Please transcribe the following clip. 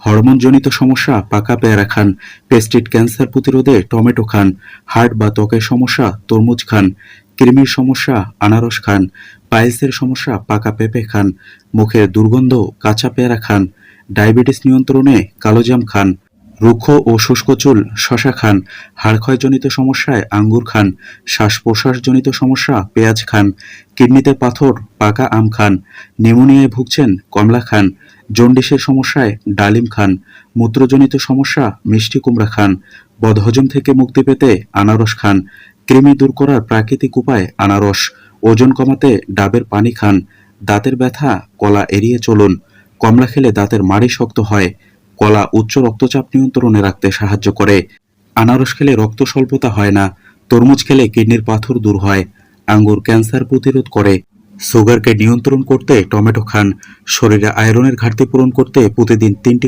হরমোনজনিত সমস্যা পাকা পেয়ারা খান। পেস্টিড ক্যান্সার প্রতিরোধে টমেটো খান। হার্ট বা ত্বকের সমস্যা তরমুজ খান। কৃমির সমস্যা আনারস খান। পাইলসের সমস্যা পাকা পেঁপে খান। মুখের দুর্গন্ধ কাঁচা পেয়ারা খান। ডায়াবেটিস নিয়ন্ত্রণে কালোজাম খান। রুক্ষ ও শুষ্ক চুল শশা খান। হাড়ক্ষয়জনিত সমস্যায় আঙ্গুর খান। শ্বাস প্রশ্বাসজনিত সমস্যা পেঁয়াজ খান। কিডনিতে পাথর পাকা আম খান। নিউমোনিয়ায় ভুগছেন কমলা খান। জন্ডিসের সমস্যায় ডালিম খান। মূত্রজনিত সমস্যা মিষ্টি কুমড়া খান। বদহজম থেকে মুক্তি পেতে আনারস খান। কৃমি দূর করার প্রাকৃতিক উপায় আনারস। ওজন কমাতে ডাবের পানি খান। দাঁতের ব্যথা কলা এড়িয়ে চলুন। কমলা খেলে দাঁতের মাড়ি শক্ত হয়। কলা উচ্চ রক্তচাপ নিয়ন্ত্রণে রাখতে সাহায্য করে। আনারস খেলে রক্ত স্বল্পতা হয় না। তরমুজ খেলে কিডনির পাথর দূর হয়। আঙ্গুর ক্যান্সার প্রতিরোধ করে। সুগারকে নিয়ন্ত্রণ করতে টমেটো খান। শরীরে আয়রনের ঘাটতি পূরণ করতে প্রতিদিন 3টি